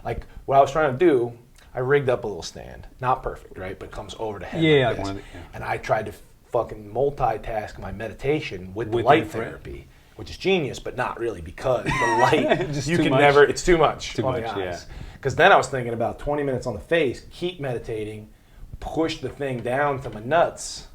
Like, what I was trying to do, I rigged up a little stand. Not perfect, right? But it comes over the head like this. And I tried to fucking multitask my meditation with the light therapy, which is genius, but not really, because the light, you can never, it's too much on the eyes. Because then I was thinking about 20 minutes on the face, keep meditating, push the thing down to my nuts.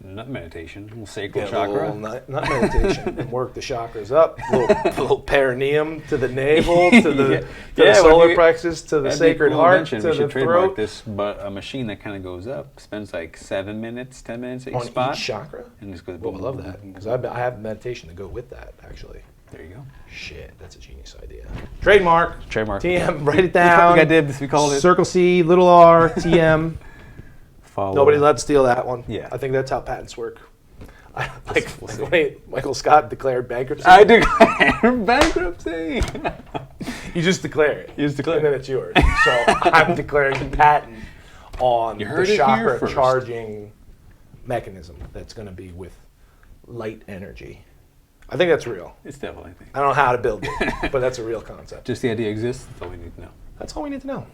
Nut meditation, little sacral chakra. Nut meditation, and work the chakras up. Little perineum to the navel, to the solar plexus, to the sacred heart, to the throat. We should trademark this, but a machine that kind of goes up, spends like 7 minutes, 10 minutes at each spot. On each chakra? And just goes boom, I love that, because I have meditation to go with that, actually. There you go. Shit, that's a genius idea. Trademark. TM, write it down. I did this, we called it. Circle C, little r, TM. Nobody let steal that one. Yeah. I think that's how patents work. Michael Scott declared bankruptcy. I declared bankruptcy. You just declare it. You just declare it. And then it's yours. So I'm declaring the patent on the chakra charging mechanism that's going to be with light energy. I think that's real. It's definitely. I don't know how to build it, but that's a real concept. Just the idea exists. That's all we need to know. That's all we need to know.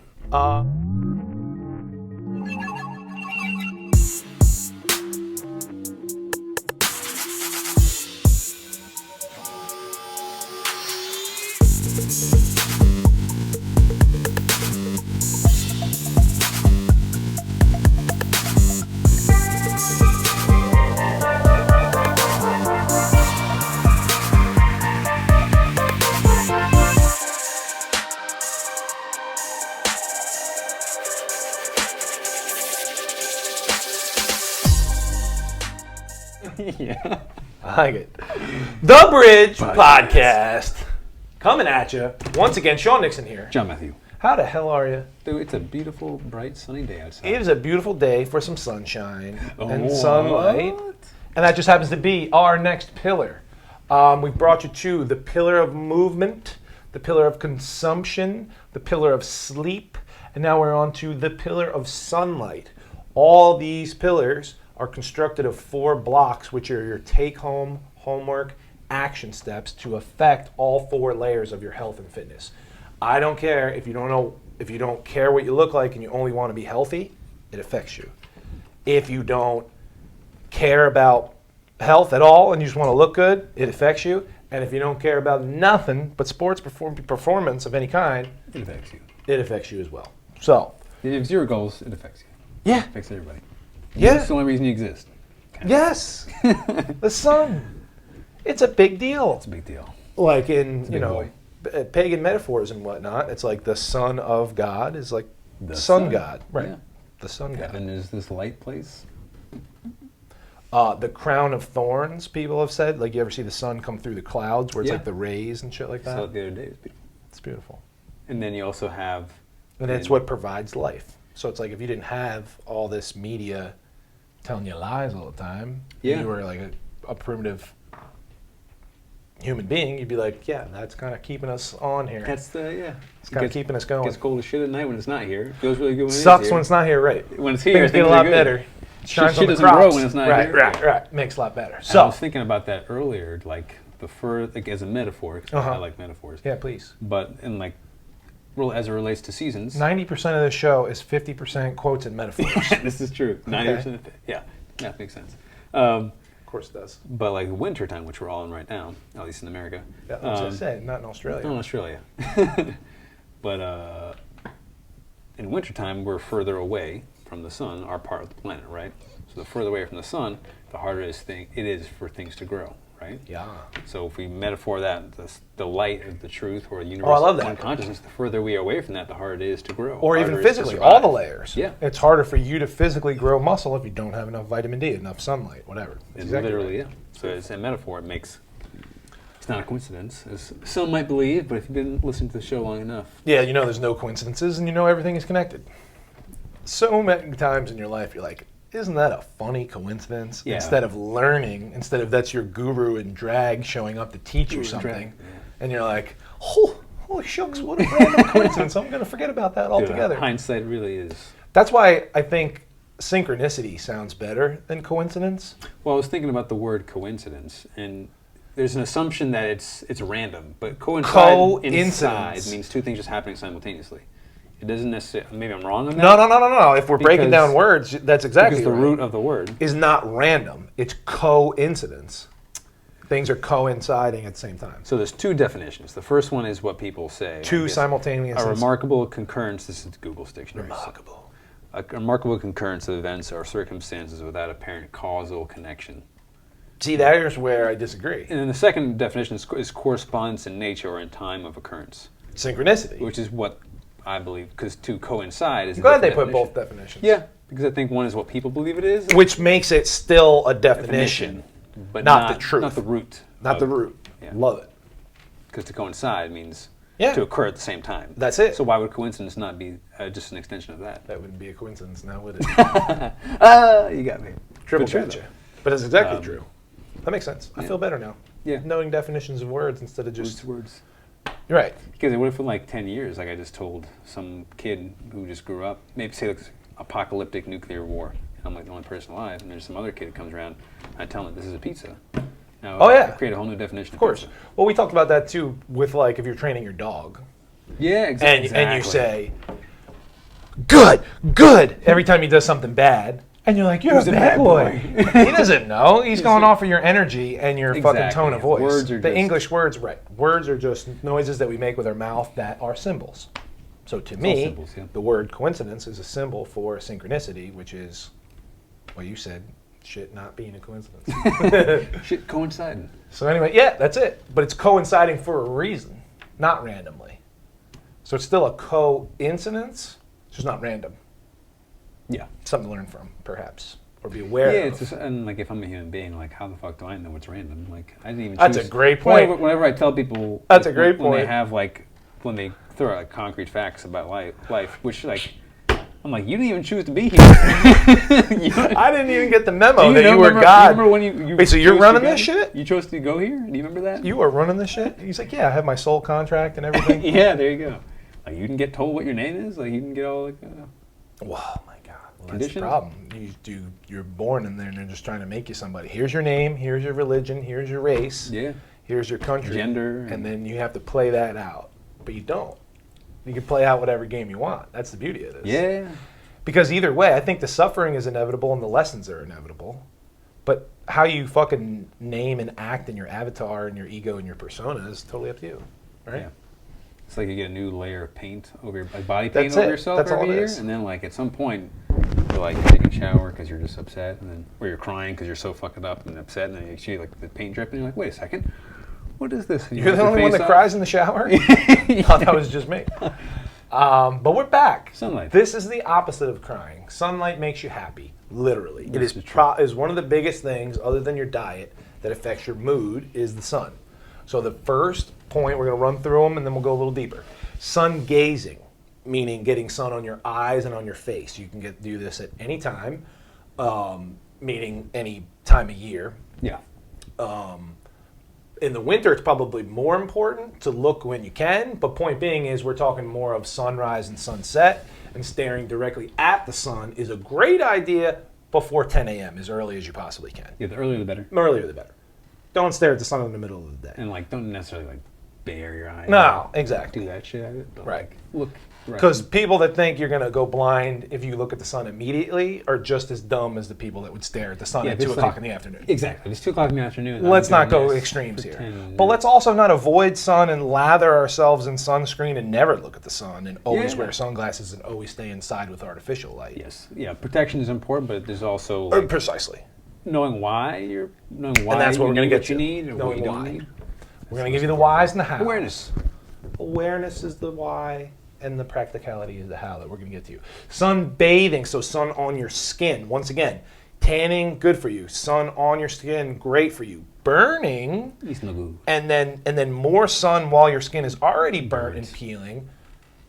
Yeah. I like it. The Bridge Podcast. Coming at you. Once again, Sean Nixon here. John Matthew. How the hell are you? Dude, it's a beautiful, bright, sunny day outside. It is a beautiful day for some sunshine and sunlight. And that just happens to be our next pillar. We've brought you to the pillar of movement, the pillar of consumption, the pillar of sleep, and now we're on to the pillar of sunlight. All these pillars are constructed of 4 blocks, which are your take-home, homework, action steps to affect all 4 layers of your health and fitness. I don't care if you don't care what you look like and you only want to be healthy, it affects you. If you don't care about health at all and you just want to look good, it affects you. And if you don't care about nothing but sports performance of any kind, it affects you. It affects you as well. So, if you have 0 goals, it affects you. Yeah. It affects everybody. Yeah. It's the only reason you exist. Yes. The sun. It's a big deal. It's a big deal. Like in, pagan metaphors and whatnot, it's like the son of God is like the sun god. Right. Yeah. The sun god. Heaven is this light place. The crown of thorns, people have said. Like, you ever see the sun come through the clouds where it's like the rays and shit like that? I saw it the other day. It's beautiful. It's beautiful. And then you also have... And it's what provides life. So it's like if you didn't have all this media telling you lies all the time, you were like a primitive human being, you'd be like, yeah, that's kind of keeping us on here. That's it's kind of keeping us going. It gets cold as shit at night when it's not here. It feels really good when Sucks it's here. when it's not here, right. When it's here, things get a lot better. Shit doesn't grow when it's not here. Right. Makes a lot better. And so I was thinking about that earlier, like as a metaphor. I like metaphors. Yeah, please. But in as it relates to seasons. 90% of this show is 50% quotes and metaphors. This is true. 90%. Okay. Yeah, that makes sense. Of course it does. But like winter time, which we're all in right now, at least in America. Yeah, that's what I said, not in Australia. Not in Australia. But in wintertime, we're further away from the sun, our part of the planet, right? So the further away from the sun, the harder it is for things to grow, right? Yeah. So if we metaphor that, the light of the truth or the universal consciousness, the further we are away from that, the harder it is to grow. Or even physically, all the layers. Yeah. It's harder for you to physically grow muscle if you don't have enough vitamin D, enough sunlight, whatever. Exactly literally, right. Yeah. So it's a metaphor. It's not a coincidence, as some might believe, but if you've been listening to the show long enough. Yeah, there's no coincidences and everything is connected. So many times in your life, you're like, isn't that a funny coincidence? Yeah. Instead of that's your guru in drag showing up to teach you something. And you're like, holy shucks, what a random coincidence. I'm going to forget about that altogether. Hindsight really is. That's why I think synchronicity sounds better than coincidence. Well, I was thinking about the word coincidence, and there's an assumption that it's random, but inside Coincidence means two things just happening simultaneously. It doesn't necessarily. Maybe I'm wrong on that. No. If we're breaking down words, that's exactly because the right. root of the word is not random. It's coincidence. Things are coinciding at the same time. So there's two definitions. The first one is what people say. Two simultaneous. A remarkable concurrence. This is Google's dictionary. Remarkable. A remarkable concurrence of events or circumstances without apparent causal connection. See, there's where I disagree. And then the second definition is correspondence in nature or in time of occurrence. Synchronicity. Which is what I believe, because to coincide is I'm glad they put both definitions. Yeah, because I think one is what people believe it is. Which makes it still a definition. But not the truth. Not the root. Not the root. Yeah. Love it. Because to coincide means yeah. to occur at the same time. That's it. So why would coincidence not be just an extension of that? That wouldn't be a coincidence now, would it? You got me. Triple gotcha. But it's exactly true. That makes sense. I feel better now. Yeah. Knowing definitions of words instead of just words. You're right. Because what if in like 10 years, like I just told some kid who just grew up, maybe say like apocalyptic nuclear war, and I'm like the only person alive, and there's some other kid that comes around, and I tell him this is a pizza. Now, I create a whole new definition of course. pizza. Well, we talked about that too with like if you're training your dog. Yeah, exactly. And you say, good, every time he does something bad. And you're like, you're a bad boy. He doesn't know. He's going off of your energy and your fucking tone of voice. Words are English words, right. Words are just noises that we make with our mouth that are symbols. So to me, symbols, yeah. the word coincidence is a symbol for synchronicity, which is, well, you said, shit not being a coincidence. Shit coinciding. So anyway, yeah, that's it. But it's coinciding for a reason, not randomly. So it's still a coincidence, it's just not random. Yeah. Something to learn from, perhaps, or be aware of. Yeah, it's just, and like if I'm a human being, like how the fuck do I know what's random? Like I didn't even That's choose. a great point. Whenever I tell people, that's a great point. When they have like, when they throw out like concrete facts about life, which like, I'm like, you didn't even choose to be here. I didn't even get the memo that you were God. Remember when you wait, so you're running this shit? You chose to go here? Do you remember that? You are running this shit? He's like, yeah, I have my soul contract and everything. Yeah, there you go. Like you didn't get told what your name is? Like you didn't get all like... Wow, my God. Well, that's the problem. You're born in there and they're just trying to make you somebody. Here's your name, here's your religion, here's your race, here's your country. Gender. And then you have to play that out. But you don't. You can play out whatever game you want. That's the beauty of this. Yeah. Because either way, I think the suffering is inevitable and the lessons are inevitable. But how you fucking name and act in your avatar and your ego and your persona is totally up to you. Right? Yeah. It's like you get a new layer of paint over your body paint over yourself every year, and then like at some point you're like taking a shower because you're just upset, and then or you're crying because you're so fucked up and upset, and then you see like the paint dripping, and you're like, wait a second, what is this? You're the only one that cries in the shower? I thought that was just me. But we're back. Sunlight. This is the opposite of crying. Sunlight makes you happy, literally. It is one of the biggest things, other than your diet, that affects your mood is the sun. So the first point, we're going to run through them and then we'll go a little deeper. Sun gazing, meaning getting sun on your eyes and on your face. You can do this at any time, meaning any time of year. Yeah. In the winter, it's probably more important to look when you can, but point being is we're talking more of sunrise and sunset, and staring directly at the sun is a great idea before 10 a.m., as early as you possibly can. Yeah, the earlier the better. The earlier the better. Don't stare at the sun in the middle of the day. And like, don't necessarily like bare your eyes. No, exactly. Do that shit at it. But right. Like, look. Because people that think you're going to go blind if you look at the sun immediately are just as dumb as the people that would stare at the sun at 2 o'clock in the afternoon. Exactly. It's 2 o'clock in the afternoon. Let's not go extremes here. But let's also not avoid sun and lather ourselves in sunscreen and never look at the sun and always wear sunglasses and always stay inside with artificial light. Yes. Yeah, protection is important, but there's also... Like, precisely. Knowing why and that's what we're going to get what you need or what you don't need. We're going to give you the whys and the hows. Awareness. Awareness is the why, and the practicality is the how that we're going to get to you. Sunbathing, so sun on your skin. Once again, tanning, good for you. Sun on your skin, great for you. Burning, and then more sun while your skin is already burnt and peeling,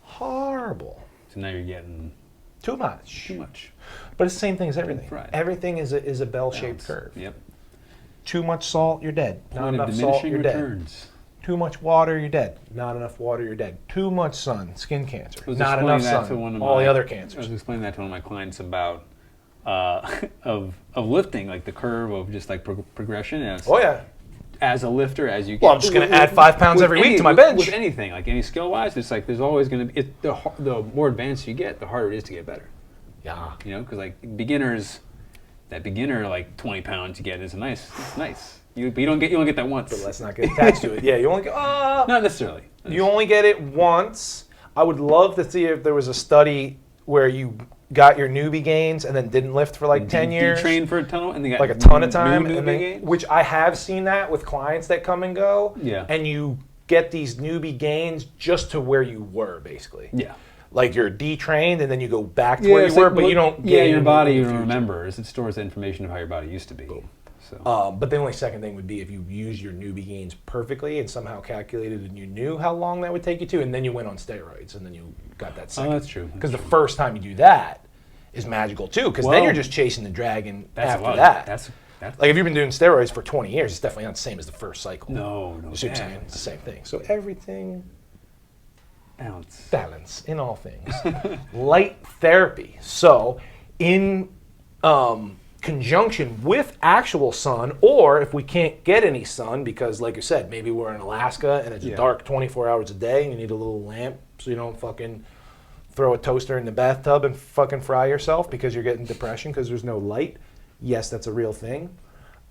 horrible. So now you're getting too much. Too much. But it's the same thing as everything. Right. Everything is a bell-shaped curve. Yep. Too much salt, you're dead. Not enough salt, you're dead. Too much water, you're dead. Not enough water, you're dead. Too much sun, skin cancer. Not enough sun, all the other cancers. I was explaining that to one of my clients about of lifting, like the curve of just like progression. And oh yeah. as a lifter, as you get. Well, I'm just going to add 5 pounds every week to my bench. With anything, like any skill-wise, it's like there's always going to be, the more advanced you get, the harder it is to get better. Yeah. You know, because like beginners, that beginner like 20 pounds you get is nice. It's nice. But you don't get that once. But let's not get attached to it. Yeah, you only get, not necessarily. You only get it once. I would love to see if there was a study where you got your newbie gains and then didn't lift for like 10 years. You trained for a ton, and they got like a ton of time, and then, which I have seen that with clients that come and go. Yeah. And you get these newbie gains just to where you were, basically. Yeah. Like you're detrained and then you go back to where you were, but you don't. Yeah, your body you don't remember. It stores the information of how your body used to be. Cool. So. But the only second thing would be if you use your newbie gains perfectly and somehow calculated and you knew how long that would take you to, and then you went on steroids and then you got that second. Oh, that's true. Because the first time you do that is magical too, because then you're just chasing the dragon after that. That's like if you've been doing steroids for 20 years, it's definitely not the same as the first cycle. No. You see what I'm saying? It's the same thing. So everything balance in all things. Light therapy. So in conjunction with actual sun, or if we can't get any sun because, like you said, maybe we're in Alaska and it's dark 24 hours a day and you need a little lamp so you don't fucking throw a toaster in the bathtub and fucking fry yourself because you're getting depression because there's no light. Yes, that's a real thing.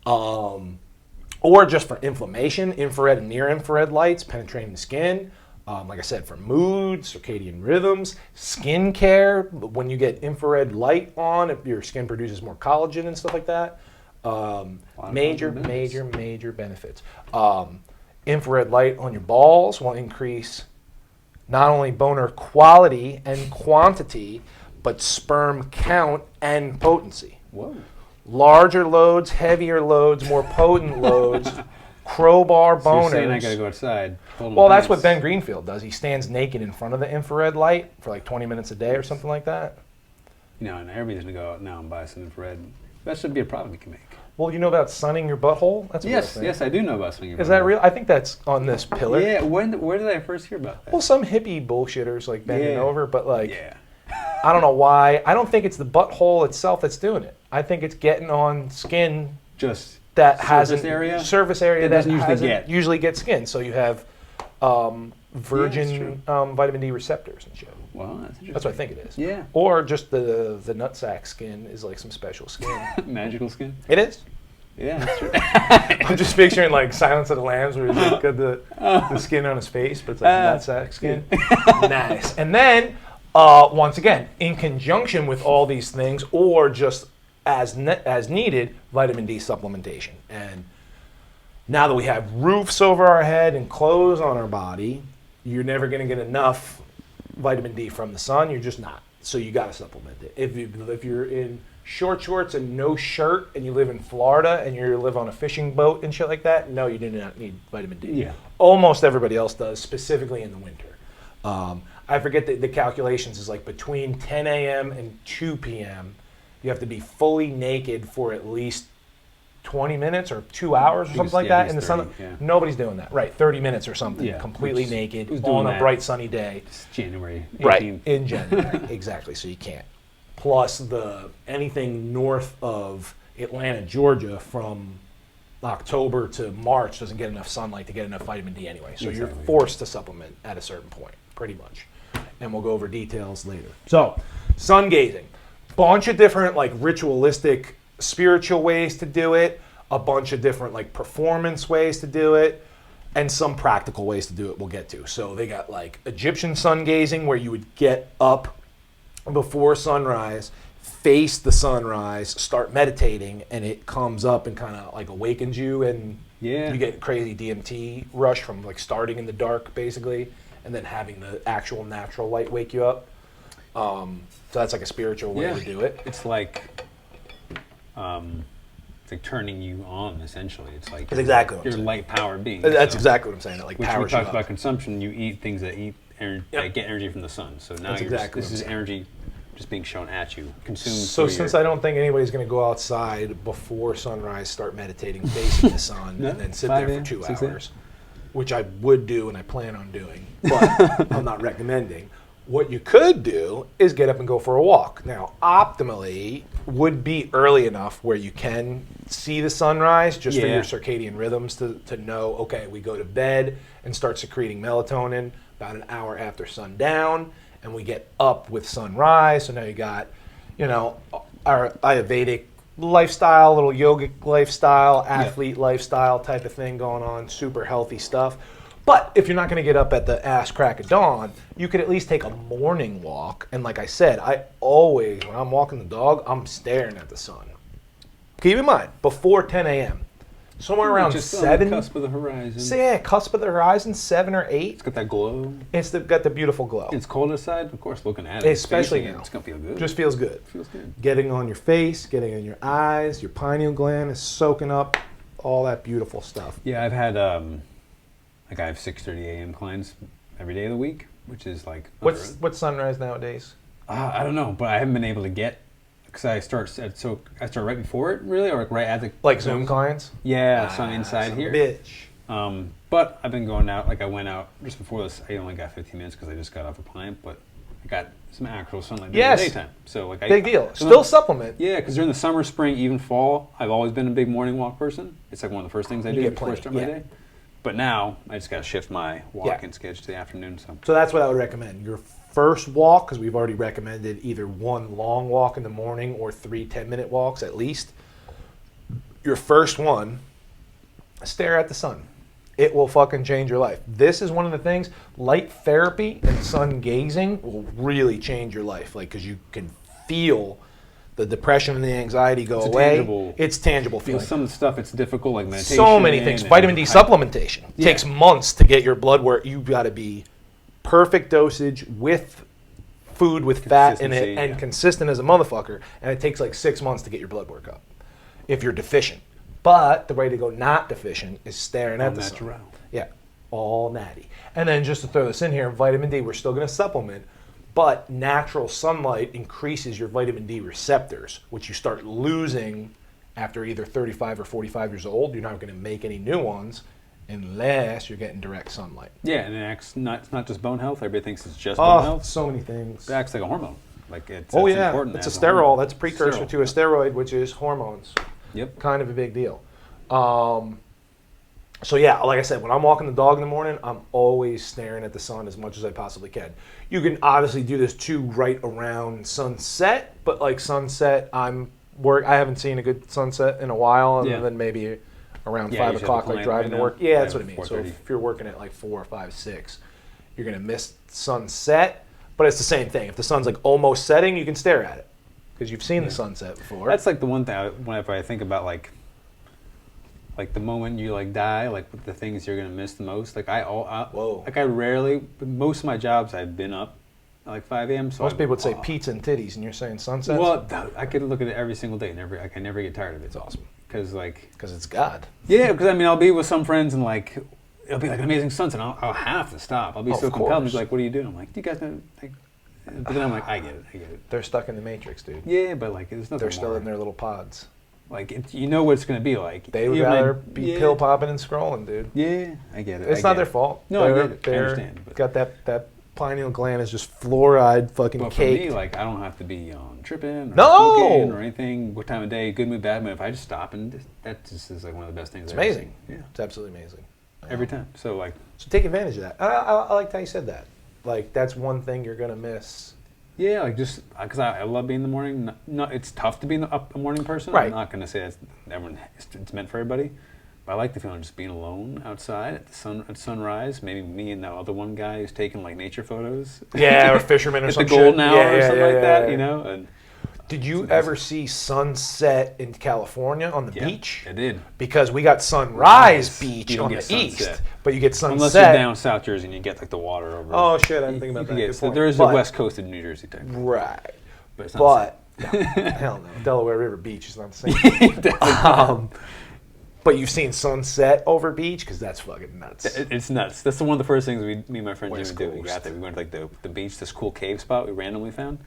Or just for inflammation, infrared and near-infrared lights penetrating the skin. Like I said, for mood, circadian rhythms, skin care. When you get infrared light on, if your skin produces more collagen and stuff like that. Major benefits. Infrared light on your balls will increase not only boner quality and quantity, but sperm count and potency. Whoa. Larger loads, heavier loads, more potent loads. Crowbar boners. So you're saying I gotta go outside. Well, that's what Ben Greenfield does. He stands naked in front of the infrared light for like 20 minutes a day or something like that. You know, and everybody's gonna go out now and buy some infrared. That should be a product you can make. Well, you know about sunning your butthole? That's a real thing. Yes, I do know about sunning your butthole. Is that real? I think that's on this pillar. Yeah, where did I first hear about that? Well, some hippie bullshitters like bending over, but like, I don't know why. I don't think it's the butthole itself that's doing it. I think it's getting on skin just that surface area that doesn't usually get skin. So you have virgin vitamin D receptors and shit. Wow, that's interesting. That's what I think it is. Yeah. Or just the nutsack skin is like some special skin. Magical skin? It is. Yeah, that's true. I'm just picturing like Silence of the Lambs where he's like got the skin on his face, but it's like nutsack skin. Nice. And then, once again, in conjunction with all these things, or just as needed, vitamin D supplementation. And now that we have roofs over our head and clothes on our body, you're never going to get enough vitamin D from the sun. You're just not. So you got to supplement it. If you're in short shorts and no shirt and you live in Florida and you live on a fishing boat and shit like that, no, you do not need vitamin D. Yeah. Almost everybody else does, specifically in the winter. I forget the calculations is like between 10 a.m. and 2 p.m. you have to be fully naked for at least 20 minutes or 2 hours or something like that in the sun. Nobody's doing that. Right, 30 minutes or something, completely naked on a bright sunny day. It's January 18th. Right, in January, exactly, so you can't. Plus anything north of Atlanta, Georgia from October to March doesn't get enough sunlight to get enough vitamin D anyway. So you're forced to supplement at a certain point, pretty much. And we'll go over details later. So, sun gazing. Bunch of different like ritualistic spiritual ways to do it, a bunch of different like performance ways to do it, and some practical ways to do it we'll get to. So they got like Egyptian sun gazing where you would get up before sunrise, face the sunrise, start meditating, and it comes up and kind of like awakens you, and you get crazy DMT rush from like starting in the dark basically, and then having the actual natural light wake you up. So that's like a spiritual way to do it. It's like turning you on essentially. It's like that's exactly what you're light powered being. That's exactly what I'm saying. That like which powers we talked you about up. Consumption. You eat things that get energy from the sun. So now this is energy just being shown at you, consumed. So since I don't think anybody's going to go outside before sunrise, start meditating, facing the sun, and then sit there for 2 hours, which I would do and I plan on doing, but I'm not recommending. What you could do is get up and go for a walk. Now, optimally would be early enough where you can see the sunrise just for your circadian rhythms to know, okay, we go to bed and start secreting melatonin about an hour after sundown, and we get up with sunrise. So now you got, our Ayurvedic lifestyle, little yogic lifestyle, athlete lifestyle type of thing going on, super healthy stuff. But if you're not going to get up at the ass crack of dawn, you could at least take a morning walk. And like I said, I always, when I'm walking the dog, I'm staring at the sun. Keep in mind, before 10 a.m. Somewhere around just 7. On the cusp of the horizon. So yeah, cusp of the horizon, 7 or 8. It's got that glow. It's got the beautiful glow. It's cold outside, of course, looking at it. Especially now. It's going to feel good. Just feels good. Feels good. Getting on your face, getting in your eyes, your pineal gland is soaking up all that beautiful stuff. Yeah, I've had, I have 6:30 a.m. clients every day of the week, which is like... What's sunrise nowadays? I don't know, but I haven't been able to get... Because I start right before it, really, or right at the... Like Zoom clients? Yeah, sun inside here. Bitch. But I've been going out, I went out just before this, I only got 15 minutes because I just got off a client, but I got some actual sunlight during the daytime. So big deal. Still supplement. Yeah, because during the summer, spring, even fall, I've always been a big morning walk person. It's like one of the first things I do before I start my day. But now, I just got to shift my walking schedule to the afternoon. So that's what I would recommend. Your first walk, because we've already recommended either one long walk in the morning or 3 10-minute walks at least. Your first one, stare at the sun. It will fucking change your life. This is one of the things, light therapy and sun gazing will really change your life. Because you can feel the depression and the anxiety go away. It's tangible feeling. Some of the stuff, it's difficult, like meditation. So many things. Vitamin D supplementation. Takes months to get your blood work. You've got to be perfect dosage with food with fat in it and consistent as a motherfucker. And it takes like 6 months to get your blood work up if you're deficient. But the way to go not deficient is staring at the sun. Yeah, all natty. And then just to throw this in here, vitamin D, we're still going to supplement. But natural sunlight increases your vitamin D receptors, which you start losing after either 35 or 45 years old. You're not going to make any new ones unless you're getting direct sunlight. Yeah, and it's not just bone health. Everybody thinks it's just bone health. So many things. It acts like a hormone. It's important. It's a sterol. That's a precursor to a steroid, which is hormones. Yep. Kind of a big deal. So yeah, like I said, when I'm walking the dog in the morning, I'm always staring at the sun as much as I possibly can. You can obviously do this too right around sunset, but like sunset, I haven't seen a good sunset in a while, and then maybe around 5 o'clock, like driving to work. Yeah, that's what I mean. So if you're working at like 4 or 5, 6, you're gonna miss sunset, but it's the same thing. If the sun's like almost setting, you can stare at it because you've seen the sunset before. That's like the one thing whenever I think about like the moment you like die, like the things you're gonna miss the most. Like I rarely, most of my jobs I've been up at like 5 a.m. So most people would say pizza and titties, and you're saying sunsets. Well, I could look at it every single day, and I can never get tired of it. It's awesome because it's God. Yeah, because I mean I'll be with some friends and like it'll be like an amazing sunset. And I'll have to stop. I'll be so compelled. He's like, "What are you doing?" I'm like, "Do you guys know?" Like, but then I'm like, I get it. They're stuck in the Matrix, dude. Yeah, but like there's nothing. They're still in their little pods. Like, you know what it's going to be like. They would rather be pill popping and scrolling, dude. Yeah, I get it. It's not their fault. No, I get it. I understand. But got that pineal gland is just fluoride fucking but caked. For me, like, I don't have to be tripping or smoking or anything. What time of day, good mood, bad mood. If I just stop, and that just is like one of the best things. It's amazing. Yeah, it's absolutely amazing. Every time. So take advantage of that. I liked how you said that. Like, that's one thing you're going to miss. Yeah, like just because I love being in the morning. It's tough to be a morning person. Right. I'm not going to say it's meant for everybody, but I like the feeling of just being alone outside at sunrise. Maybe me and that other one guy who's taking like nature photos. Yeah, or fishermen or something. At the golden hour or something like that, you know. And did you ever see sunset in California on the beach? I did. Because we got sunrise beach on the east, but you get sunset. Unless you're down South Jersey and you get like the water over. Oh shit, I didn't think about that. So there is the west coast of New Jersey type. Right. But it's not hell no. Delaware River Beach is not the same. But you've seen sunset over beach because that's fucking nuts. It's nuts. That's one of the first things me and my friend Jimmy did. We got there. We went to like the beach, this cool cave spot we randomly found.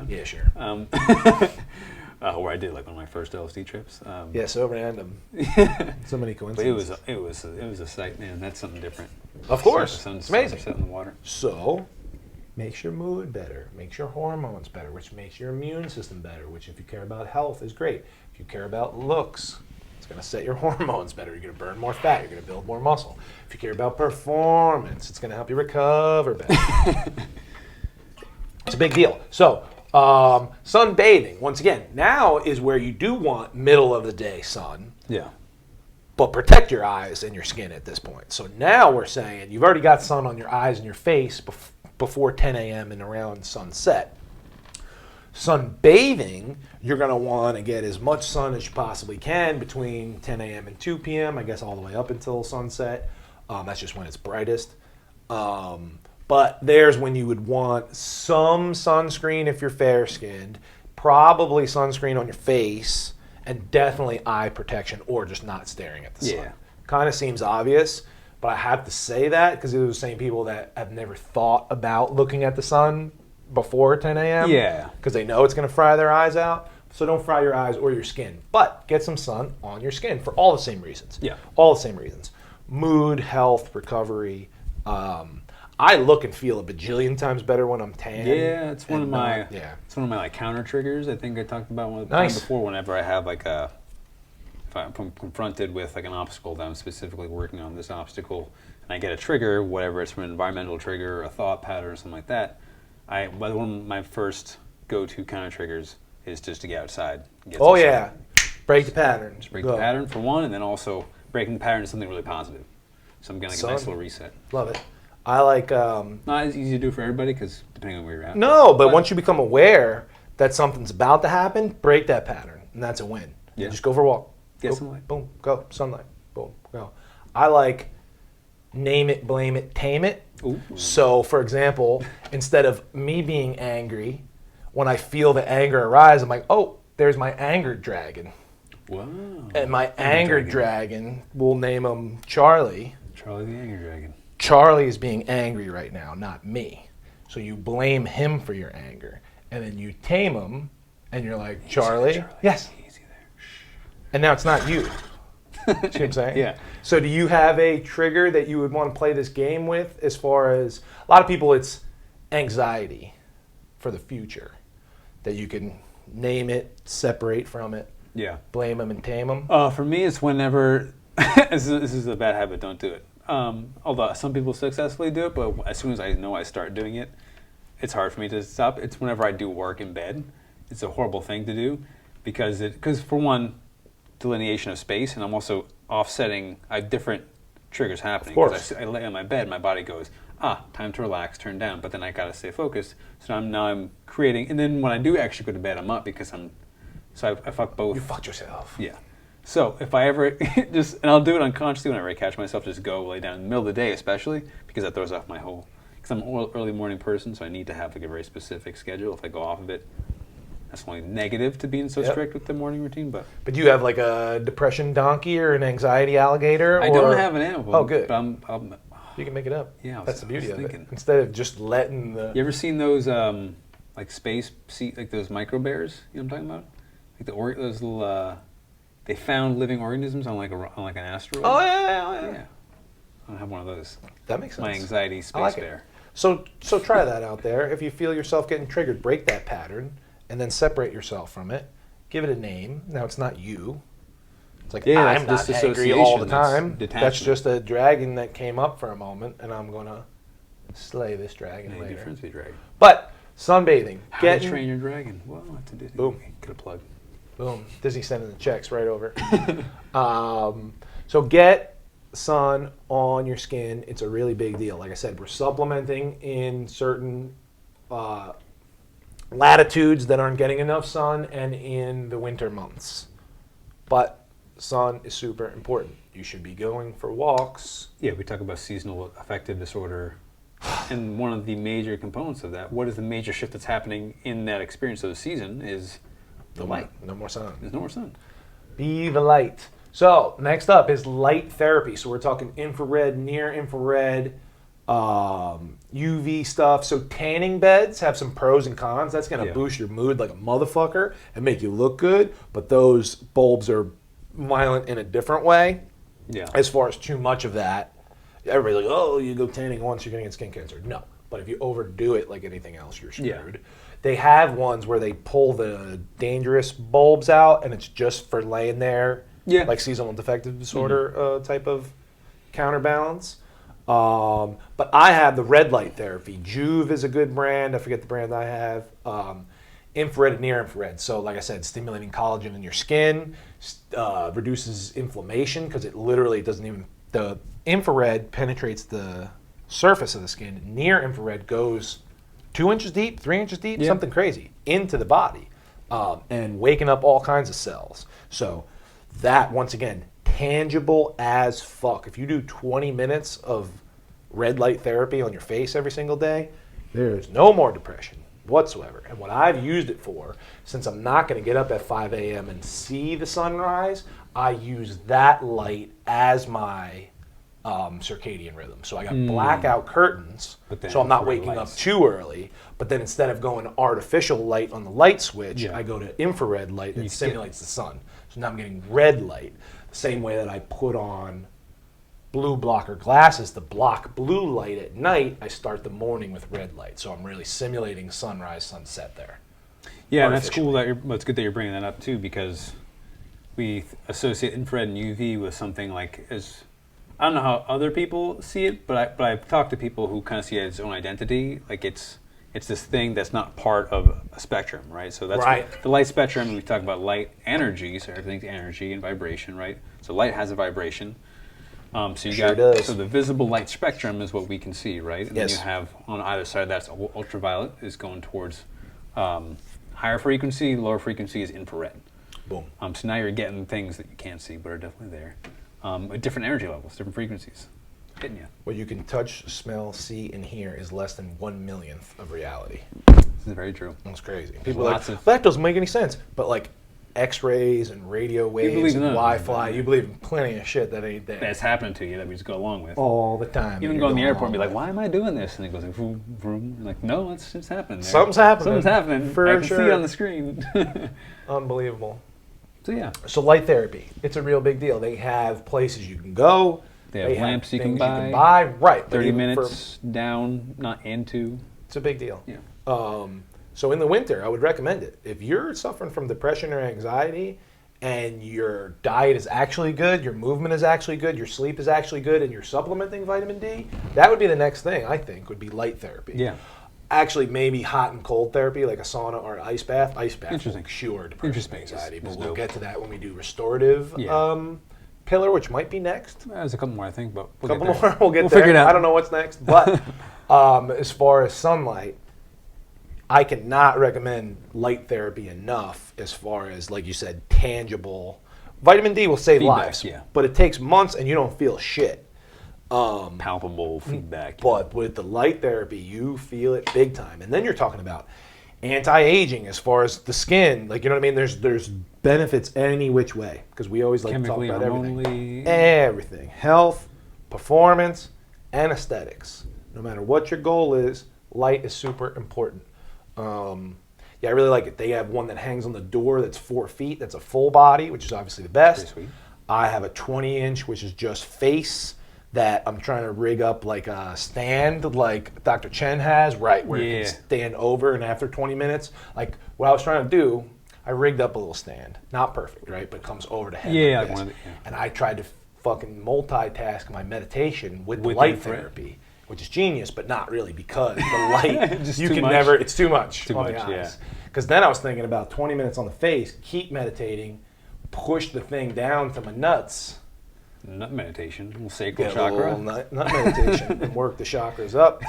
Yeah, sure. Where I did like one of my first LSD trips. Yeah, so random. So many coincidences. But it was a sight, man. That's something different. Of course, Sun's amazing. Set in the water. So, makes your mood better, makes your hormones better, which makes your immune system better, which if you care about health is great. If you care about looks, it's going to set your hormones better. You're going to burn more fat. You're going to build more muscle. If you care about performance, it's going to help you recover better. It's a big deal. So, sunbathing, once again, now is where you do want middle of the day sun. Yeah. But protect your eyes and your skin at this point. So now we're saying you've already got sun on your eyes and your face before 10 a.m. and around sunset. Sunbathing, you're going to want to get as much sun as you possibly can between 10 a.m. and 2 p.m., I guess all the way up until sunset. That's just when it's brightest. But there's when you would want some sunscreen if you're fair-skinned, probably sunscreen on your face, and definitely eye protection or just not staring at the sun. Yeah. Kind of seems obvious, but I have to say that because they're the same people that have never thought about looking at the sun before 10 a.m. Yeah. Because they know it's going to fry their eyes out. So don't fry your eyes or your skin. But get some sun on your skin for all the same reasons. Yeah. All the same reasons. Mood, health, recovery. I look and feel a bajillion times better when I'm tan. Yeah, it's one of my it's one of my like counter triggers. I think I talked about one Nice. time before. Whenever I have like if I'm confronted with like an obstacle that I'm specifically working on this obstacle, and I get a trigger, whatever it's from an environmental trigger, a thought pattern, or something like that. One of my first go-to counter triggers is just to get outside. And get some sun. Break the pattern. Just break the pattern for one, and then also breaking the pattern is something really positive. So I'm getting like a nice little reset. Love it. I like. Not as easy to do for everybody because depending on where you're at. No, but once you become aware that something's about to happen, break that pattern, and that's a win. Yeah. Just go for a walk. Get Go, sunlight. Boom, go. Sunlight. Boom, go. I like name it, blame it, tame it. Ooh. So, for example, instead of me being angry, when I feel the anger arise, I'm like, oh, there's my anger dragon. Wow. And my anger dragon, we'll name him Charlie. Charlie the Anger Dragon. Charlie is being angry right now, not me. So you blame him for your anger. And then you tame him, and you're like, Charlie? Yes. Easy there. And now it's not you. See what I'm saying? Yeah. So do you have a trigger that you would want to play this game with as far as, a lot of people it's anxiety for the future, that you can name it, separate from it, Yeah. blame them and tame them? For me, it's whenever, this is a bad habit, don't do it. Although some people successfully do it, but as soon as I know I start doing it, it's hard for me to stop. It's whenever I do work in bed. It's a horrible thing to do because for one, delineation of space, and I'm also offsetting. I have different triggers happening. Of course. I lay on my bed, my body goes, time to relax, turn down, but then I gotta stay focused. So now I'm creating, and then when I do actually go to bed, I'm up because I fuck both. You fucked yourself. Yeah. So if I ever and I'll do it unconsciously whenever I catch myself, just go lay down in the middle of the day, especially because that throws off my whole. Because I'm an early morning person, so I need to have like a very specific schedule. If I go off of it, that's only negative to being so strict with the morning routine. But you have like a depression donkey or an anxiety alligator? I don't have an animal. Oh, good. But you can make it up. Yeah, that's the beauty of thinking. it. Instead of just letting the. You ever seen those like like those micro bears? You know what I'm talking about? Like those little. They found living organisms on like an asteroid. Oh yeah. I don't have one of those. That makes sense. My anxiety space like bear. So try that out there. If you feel yourself getting triggered, break that pattern and then separate yourself from it. Give it a name. Now it's not you. It's like I'm not angry all the time. That's just a dragon that came up for a moment, and I'm gonna slay this dragon later. Difference with dragon. But sunbathing. How to train your dragon? Well, that's a Disney. Boom. Get a plug. Boom. Disney sending the checks right over. So get sun on your skin. It's a really big deal. Like I said, we're supplementing in certain latitudes that aren't getting enough sun and in the winter months. But sun is super important. You should be going for walks. Yeah, we talk about seasonal affective disorder. And one of the major components of that, what is the major shift that's happening in that experience of the season is the light. No more sun. There's no more sun. Be the light. So next up is light therapy. So we're talking infrared, near infrared, UV stuff. So tanning beds have some pros and cons. That's going to boost your mood like a motherfucker and make you look good. But those bulbs are violent in a different way. Yeah. As far as too much of that, everybody's like, oh, you go tanning once, you're going to get skin cancer. No. But if you overdo it like anything else, you're screwed. Yeah. They have ones where they pull the dangerous bulbs out, and it's just for laying there, like seasonal affective disorder type of counterbalance. But I have the red light therapy. Juve is a good brand. I forget the brand I have. Infrared and near infrared. So like I said, stimulating collagen in your skin, reduces inflammation because it literally doesn't even, the infrared penetrates the surface of the skin. Near infrared goes 2 inches deep, 3 inches deep, something crazy, into the body, and waking up all kinds of cells. So that, once again, tangible as fuck. If you do 20 minutes of red light therapy on your face every single day, there's no more depression whatsoever. And what I've used it for, since I'm not going to get up at 5 a.m. and see the sunrise, I use that light as my circadian rhythm. So I got blackout curtains, so I'm not waking up too early. But then instead of going artificial light on the light switch, I go to infrared light that simulates the sun. So now I'm getting red light, the same way that I put on blue blocker glasses to block blue light at night. I start the morning with red light, so I'm really simulating sunrise, sunset there. Yeah, and that's cool. It's good that you're bringing that up too, because we associate infrared and UV with something like as, I don't know how other people see it, but I've talked to people who kind of see it as its own identity. Like it's this thing that's not part of a spectrum, right? So that's the light spectrum. We talk about light energy, so everything's energy and vibration, right? So light has a vibration. So you so the visible light spectrum is what we can see, right? And then you have on either side, that's ultraviolet is going towards higher frequency, lower frequency is infrared. Boom. So now you're getting things that you can't see but are definitely there. At different energy levels, different frequencies hitting you. What you can touch, smell, see, and hear is less than 1/1,000,000th of reality. This is very true. That's crazy. People are like, well, that doesn't make any sense. But like X-rays and radio waves and Wi-Fi, you believe in plenty of shit that ain't there. That's happening to you that we just go along with. All the time. You can go in the airport and be like, why am I doing this? And it goes like, vroom, vroom. You're like, no, it's happening there. Something's happening. Something's happening. For I can sure. see it on the screen. Unbelievable. So yeah. So light therapy, it's a real big deal. They have places you can go. They have lamps you can buy. Right. 30 minutes down, not into. It's a big deal. Yeah. So in the winter, I would recommend it. If you're suffering from depression or anxiety and your diet is actually good, your movement is actually good, your sleep is actually good, and you're supplementing vitamin D, that would be the next thing, I think, would be light therapy. Yeah. Actually, maybe hot and cold therapy, like a sauna or an ice bath. Ice bath Interesting. will cure depression and anxiety, but we'll dope. get to that when we do restorative pillar, which might be next. There's a couple more, I think, but we'll get there. We'll figure it out. I don't know what's next, but as far as sunlight, I cannot recommend light therapy enough as far as, like you said, tangible. Vitamin D will save lives, but it takes months and you don't feel shit. Palpable feedback. But with the light therapy, you feel it big time. And then you're talking about anti-aging as far as the skin. Like, you know what I mean? There's benefits any which way, because we always like to talk about everything. Everything. Health, performance, and aesthetics. No matter what your goal is, light is super important. Yeah, I really like it. They have one that hangs on the door that's 4 feet. That's a full body, which is obviously the best. Pretty sweet. I have a 20-inch, which is just face, that I'm trying to rig up like a stand like Dr. Chen has, right, where it can stand over, and after 20 minutes, like what I was trying to do, I rigged up a little stand. Not perfect, right, but it comes over the head like this. And I tried to fucking multitask my meditation with the light therapy, which is genius, but not really, because the light, you can never, it's too much on the eyes. Because then I was thinking about 20 minutes on the face, keep meditating, push the thing down to my nuts. Nut meditation, little sacral chakra. Nut meditation, and work the chakras up.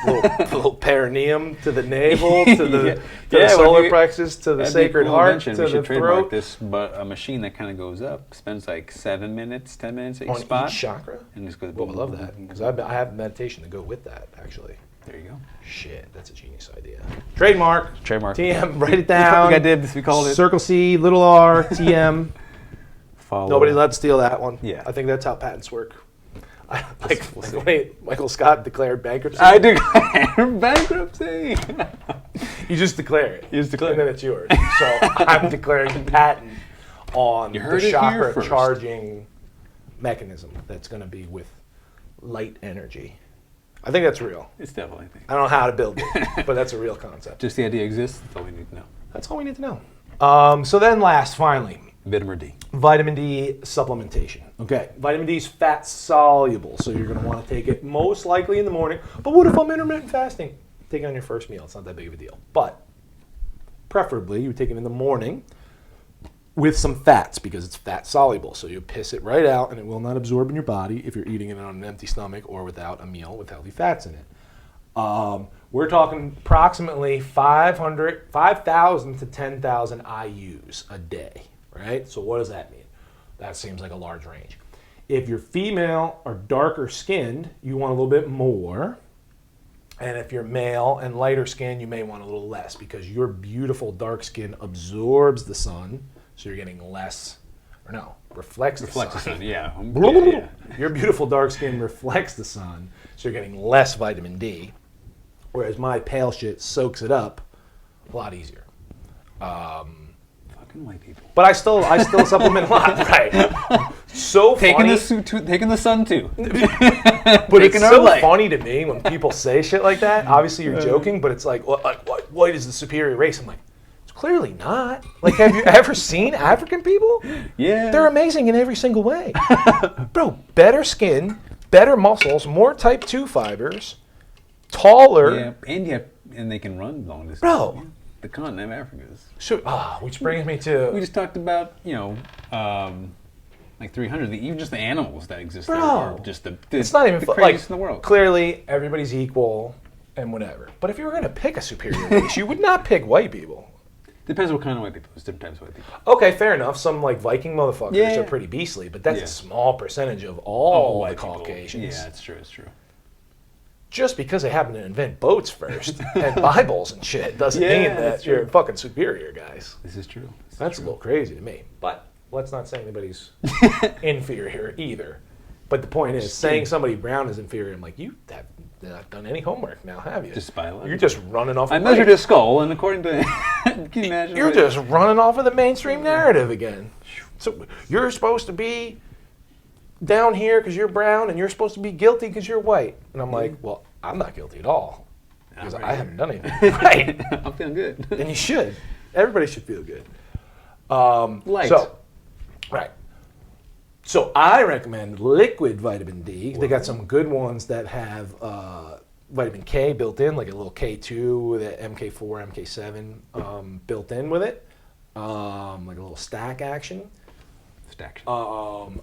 Little perineum to the navel, to the solar plexus, to the sacred heart, to the throat. Trademark this, but a machine that kind of goes up, spends like 7 minutes, 10 minutes at each spot. Each chakra? And just goes boom, I love that, because I have meditation to go with that, actually. There you go. Shit, that's a genius idea. Trademark. TM, write it down. I think I did, we called it. Circle C, little r, TM. Nobody allowed to steal that one. Yeah. I think that's how patents work. Wait, Michael Scott declared bankruptcy. I declare bankruptcy. You just declare it. You just declare it. And then it's yours. So I'm declaring the patent on the chakra charging mechanism that's going to be with light energy. I think that's real. It's definitely a thing. I don't know how to build it, but that's a real concept. Just the idea exists. That's all we need to know. That's all we need to know. So then finally. Vitamin D. Vitamin D supplementation. Okay, vitamin D is fat soluble, so you're going to want to take it most likely in the morning. But what if I'm intermittent fasting? Take it on your first meal. It's not that big of a deal. But preferably, you take it in the morning with some fats because it's fat soluble. So you piss it right out, and it will not absorb in your body if you're eating it on an empty stomach or without a meal with healthy fats in it. We're talking approximately 5,000 to 10,000 IUs a day. Right? So what does that mean? That seems like a large range. If you're female or darker skinned, you want a little bit more. And if you're male and lighter skinned, you may want a little less because your beautiful dark skin absorbs the sun, so you're getting less, reflects the sun. Yeah. Your beautiful dark skin reflects the sun, so you're getting less vitamin D, whereas my pale shit soaks it up a lot easier. White people. But I still supplement a lot, right? So taking funny. Taking the sun too. But it's so funny to me when people say shit like that. Obviously you're joking, but it's like, white is the superior race. I'm like, it's clearly not. Like, have you ever seen African people? Yeah. They're amazing in every single way. Bro, better skin, better muscles, more type 2 fibers, taller. Yeah, and they can run long distance. Bro. Yeah. The continent of Africa is. So, which brings me to... We just talked about, like 300, even just the animals that exist there Bro, are just it's not even the like craziest in the world. Clearly, everybody's equal and whatever. But if you were going to pick a superior race, you would not pick white people. Depends what kind of white people. There's different types of white people. Okay, fair enough. Some like Viking motherfuckers are pretty beastly, but that's a small percentage of all the Caucasians. Yeah, it's true. It's true. Just because they happen to invent boats first and Bibles and shit doesn't mean that you're fucking superior, guys. This is true. That's a little crazy to me. But let's not say anybody's inferior either. But the point is, saying somebody brown is inferior, I'm like, you have not done any homework now, have you? Just biology. You're just running off. I measured his skull, and according to can you imagine? You're just running off of the mainstream narrative again. So you're supposed to be down here because you're brown, and you're supposed to be guilty because you're white. And I'm like, well, I'm not guilty at all because I haven't done anything. Right? I'm feeling good. And you should. Everybody should feel good. Light. So I recommend liquid vitamin D. They got some good ones that have vitamin K built in, like a little K2 with an MK4, MK7 built in with it, like a little stack action.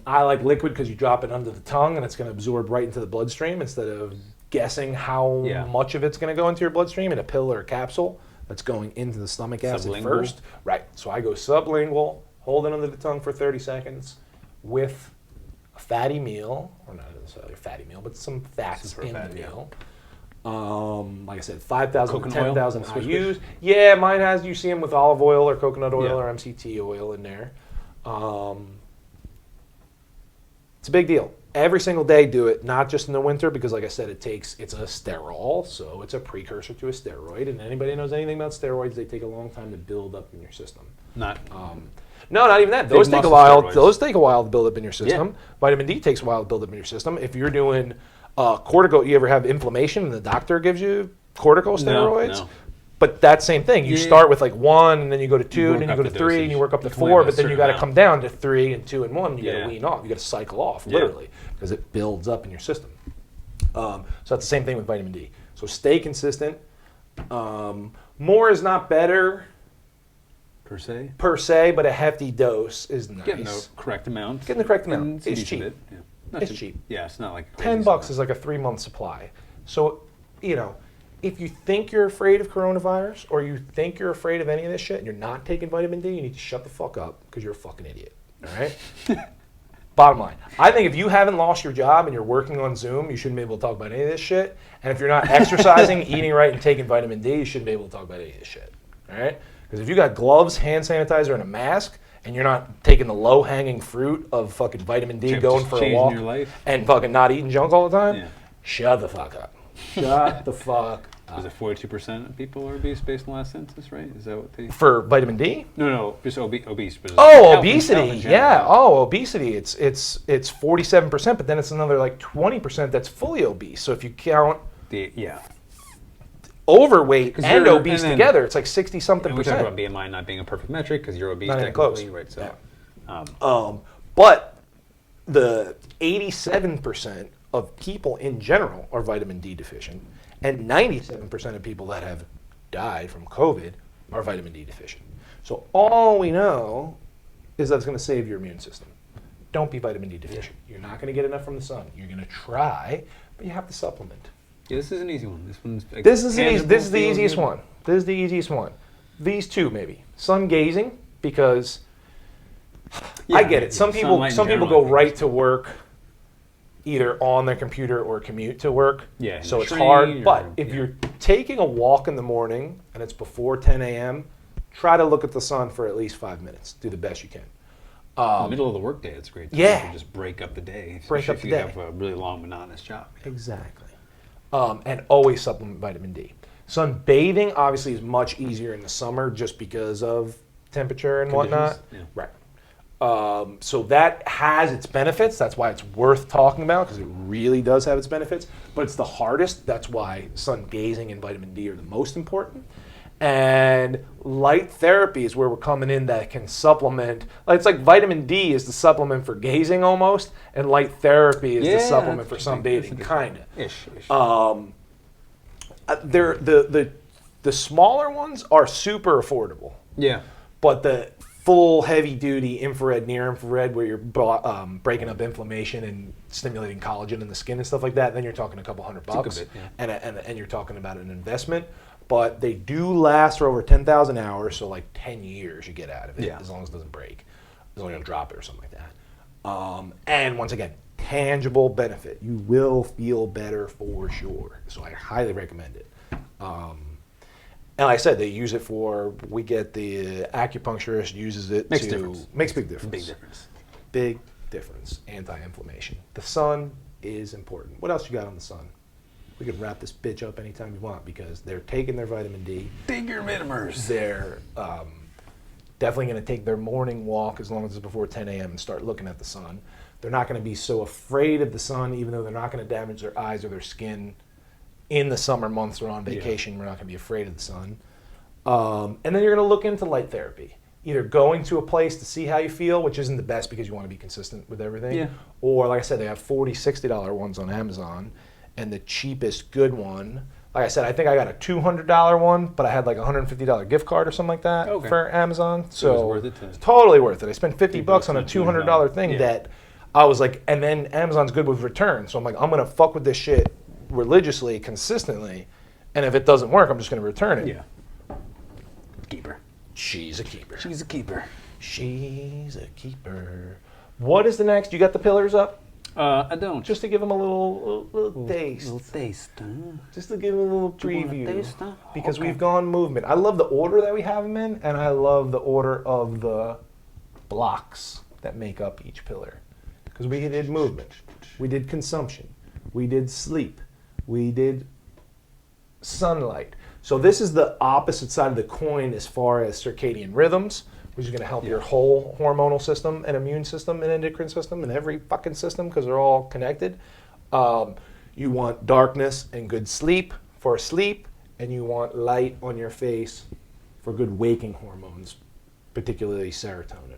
I like liquid because you drop it under the tongue and it's going to absorb right into the bloodstream instead of guessing how much of it's going to go into your bloodstream in a pill or a capsule that's going into the stomach acid first. Right. So I go sublingual, hold it under the tongue for 30 seconds with a fatty meal, or not necessarily a fatty meal, but some fats in the meal. Like I said, 5,000 to 10,000 IUs. Yeah, mine has, you see them with olive oil or coconut oil or MCT oil in there. It's a big deal. Every single day do it, not just in the winter, because like I said, it's a sterol, so it's a precursor to a steroid, and anybody knows anything about steroids, they take a long time to build up in your system. No, not even that. Those take a while. Steroids. Those take a while to build up in your system. Yeah. Vitamin D takes a while to build up in your system. If you're doing cortico, you ever have inflammation and the doctor gives you corticosteroids? No. But that same thing. You start with like 1, and then you go to 2, and then you go to 3, and you work up to 4, but then you got to come down to 3 and 2 and 1, and you got to wean off. You got to cycle off, literally, because it builds up in your system. So that's the same thing with vitamin D. So stay consistent. More is not better. Per se, but a hefty dose is nice. Getting the correct amount. It's cheap. It's cheap. Yeah, it's not like $10 is like a 3-month supply. So, if you think you're afraid of coronavirus or you think you're afraid of any of this shit and you're not taking vitamin D, you need to shut the fuck up because you're a fucking idiot. All right? Bottom line. I think if you haven't lost your job and you're working on Zoom, you shouldn't be able to talk about any of this shit. And if you're not exercising, eating right, and taking vitamin D, you shouldn't be able to talk about any of this shit. All right? Because if you got gloves, hand sanitizer, and a mask, and you're not taking the low-hanging fruit of fucking vitamin D, going for a walk, and fucking not eating junk all the time, shut the fuck up. Shut the fuck up. Was it 42% of people are obese based on the last census, right? Is that what they... For vitamin D? No, just obese. Obesity. Yeah. Obesity. It's 47%, but then it's another like 20% that's fully obese. So if you count overweight and obese together, it's like 60-something%. We talk about BMI not being a perfect metric because you're obese technically, right? So, but the 87% of people in general are vitamin D deficient, and 97% of people that have died from COVID are vitamin D deficient. So all we know is that it's going to save your immune system. Don't be vitamin D deficient. You're not going to get enough from the sun. You're going to try, but you have to supplement. Yeah, this is an easy one. This is the easiest one. This is the easiest one. These two maybe. Sun gazing, because I get it. Some people go right to work, either on their computer or commute to work. Yeah. So it's hard. But if you're taking a walk in the morning and it's before 10 a.m., try to look at the sun for at least 5 minutes. Do the best you can. In the middle of the workday, it's great. Yeah. To just break up the day. If you have a really long, monotonous job. Exactly. And always supplement vitamin D. Sunbathing obviously is much easier in the summer just because of temperature and whatnot. Yeah. Right. So that has its benefits. That's why it's worth talking about, because it really does have its benefits. But it's the hardest. That's why sun gazing and vitamin D are the most important. And light therapy is where we're coming in that can supplement. It's like vitamin D is the supplement for gazing almost, and light therapy is the supplement for sunbathing, kind of. The smaller ones are super affordable. Yeah. But the full heavy-duty infrared, near-infrared, where you're breaking up inflammation and stimulating collagen in the skin and stuff like that, then you're talking a couple $100, and you're talking about an investment. But they do last for over 10,000 hours, so like 10 years you get out of it, as long as it doesn't break, as long as you don't drop it or something like that. And once again, tangible benefit. You will feel better for sure. So I highly recommend it. And like I said, they use it we get the acupuncturist uses it makes big difference. Big difference. Anti-inflammation. The sun is important. What else you got on the sun? We can wrap this bitch up anytime you want, because they're taking their vitamin D. Take your vitamins. They're definitely going to take their morning walk as long as it's before 10 a.m. and start looking at the sun. They're not going to be so afraid of the sun, even though they're not going to damage their eyes or their skin in the summer months or on vacation. We're not going to be afraid of the sun. And then you're going to look into light therapy. Either going to a place to see how you feel, which isn't the best because you want to be consistent with everything. Or, like I said, they have $40, $60 ones on Amazon. And the cheapest good one, like I said, I think I got a $200 one, but I had like a $150 gift card or something like that for Amazon. So it was worth it. It's totally worth it. I spent $50 on a $200 thing that I was like, and then Amazon's good with returns. So I'm like, I'm going to fuck with this shit religiously, consistently. And if it doesn't work, I'm just going to return it. Yeah. Keeper. She's a keeper. She's a keeper. She's a keeper. What is the next? You got the pillars up? I don't. Just to give them a little taste. Little taste. Just to give them a little preview. Because we've gone movement. I love the order that we have them in, and I love the order of the blocks that make up each pillar. Because we did movement. We did consumption. We did sleep. We did sunlight. So this is the opposite side of the coin as far as circadian rhythms, which is going to help your whole hormonal system and immune system and endocrine system and every fucking system, because they're all connected. You want darkness and good sleep for sleep, and you want light on your face for good waking hormones, particularly serotonin.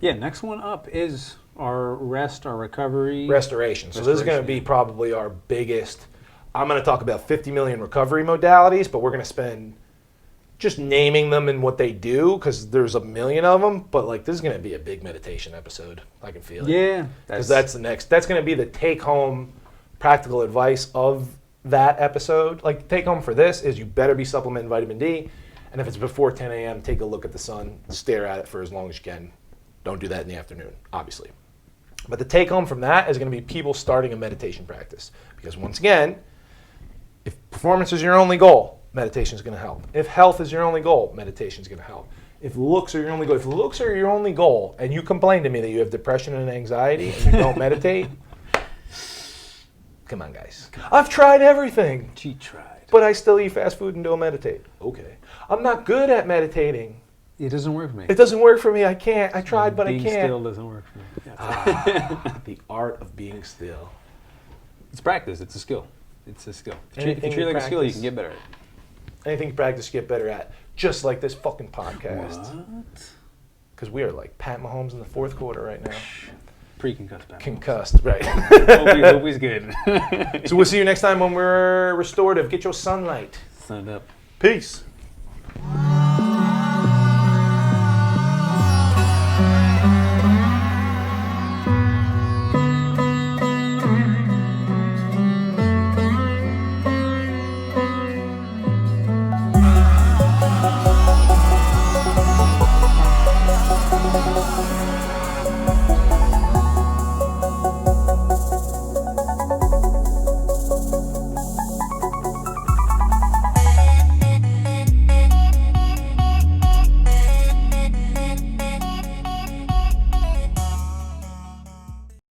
Yeah, next one up is our recovery. Restoration. So this is going to be probably our biggest. I'm going to talk about 50 million recovery modalities, but we're going to spend just naming them and what they do, because there's a million of them. But like, this is going to be a big meditation episode. I can feel it. Yeah, because that's the next. That's going to be the take-home practical advice of that episode. Like, take home for this is you better be supplementing vitamin D, and if it's before 10 a.m., take a look at the sun, stare at it for as long as you can. Don't do that in the afternoon, obviously. But the take home from that is going to be people starting a meditation practice, because once again, if performance is your only goal, meditation is going to help. If health is your only goal, meditation is going to help. If looks are your only goal, and you complain to me that you have depression and anxiety and you don't meditate, come on, guys. I've tried everything. She tried. But I still eat fast food and don't meditate. Okay. I'm not good at meditating. It doesn't work for me. It doesn't work for me. I can't. I tried, but I can't. Being still doesn't work for me. The art of being still. It's practice. It's a skill. It's a skill. If you treat it like a skill, you can get better at it. Anything you practice, get better at. Just like this fucking podcast. What? Because we are like Pat Mahomes in the fourth quarter right now. Pre-concussed Pat Mahomes. Concussed, right. Hope he's good. So we'll see you next time when we're restorative. Get your sunlight. Sun it up. Peace.